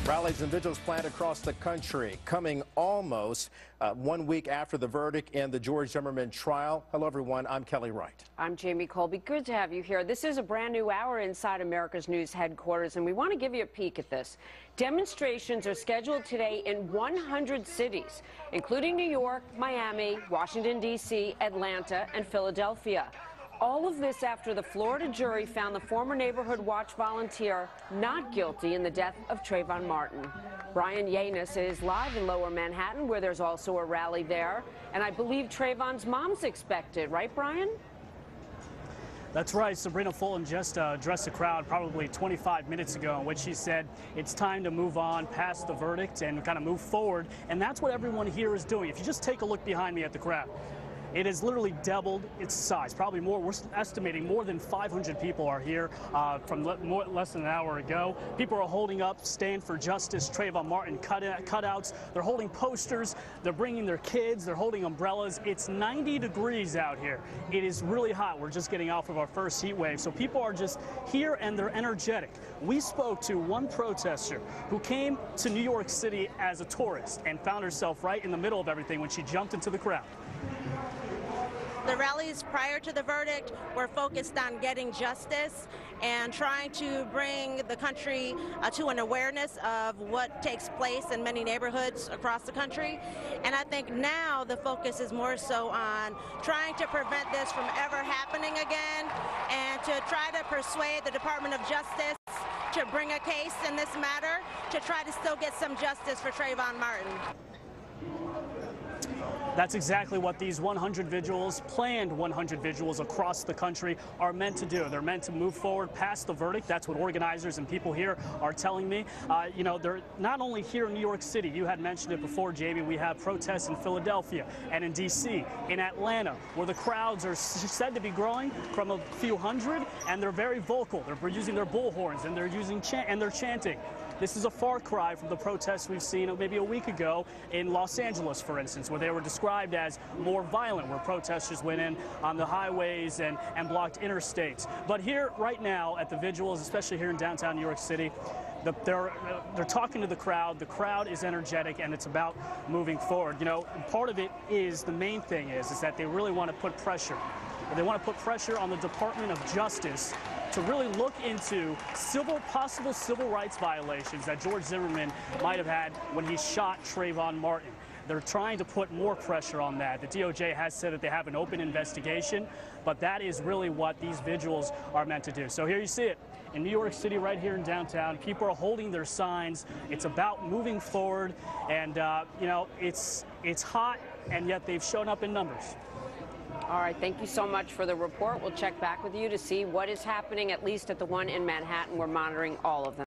Rallies and vigils planned across the country, coming almost 1 week after the verdict in the George Zimmerman trial. Hello, everyone. I'm Kelly Wright. I'm Jamie Colby. Good to have you here. This is a brand new hour inside America's News headquarters, and we want to give you a peek at this. Demonstrations are scheduled today in 100 cities, including New York, Miami, Washington, D.C., Atlanta, and Philadelphia. All of this after the Florida jury found the former Neighborhood Watch volunteer not guilty in the death of Trayvon Martin. Brian Yanis is live in Lower Manhattan, where there's also a rally there. And I believe Trayvon's mom's expected, right, Brian? That's right. Sabrina Fulton just addressed the crowd probably 25 minutes ago, in which she said it's time to move on past the verdict and kind of move forward. And that's what everyone here is doing. If you just take a look behind me at the crowd, it has literally doubled its size, probably more. We're estimating more than 500 people are here from less than an hour ago. People are holding up Stand for Justice Trayvon Martin cutouts. They're holding posters. They're bringing their kids. They're holding umbrellas. It's 90 degrees out here. It is really hot. We're just getting off of our first heat wave. So people are just here and they're energetic. We spoke to one protester who came to New York City as a tourist and found herself right in the middle of everything when she jumped into the crowd. The rallies prior to the verdict were focused on getting justice and trying to bring the country to an awareness of what takes place in many neighborhoods across the country. And I think now the focus is more so on trying to prevent this from ever happening again and to try to persuade the Department of Justice to bring a case in this matter to try to still get some justice for Trayvon Martin. That's exactly what these 100 vigils, planned 100 vigils across the country, are meant to do. They're meant to move forward past the verdict. That's what organizers and people here are telling me. You know, they're not only here in New York City. You had mentioned it before, Jamie. We have protests in Philadelphia and in D.C., in Atlanta, where the crowds are said to be growing from a few hundred, and they're very vocal. They're using their bullhorns and they're using they're chanting. This is a far cry from the protests we've seen maybe a week ago in Los Angeles, for instance, where they were described as more violent, where protesters went in on the highways and blocked interstates. But here, right now, at the vigils, especially here in downtown New York City, they're talking to the crowd. The crowd is energetic, and it's about moving forward. You know, part of it is, the main thing is that they really want to put pressure. They want to put pressure on the Department of Justice to really look into possible civil rights violations that George Zimmerman might have had when he shot Trayvon Martin. They're trying to put more pressure on that. The DOJ has said that they have an open investigation, but that is really what these vigils are meant to do. So here you see it in New York City, right here in downtown. People are holding their signs. It's about moving forward, and you know, it's hot, and yet they've shown up in numbers. All right, thank you so much for the report. We'll check back with you to see what is happening, at least at the one in Manhattan. We're monitoring all of them.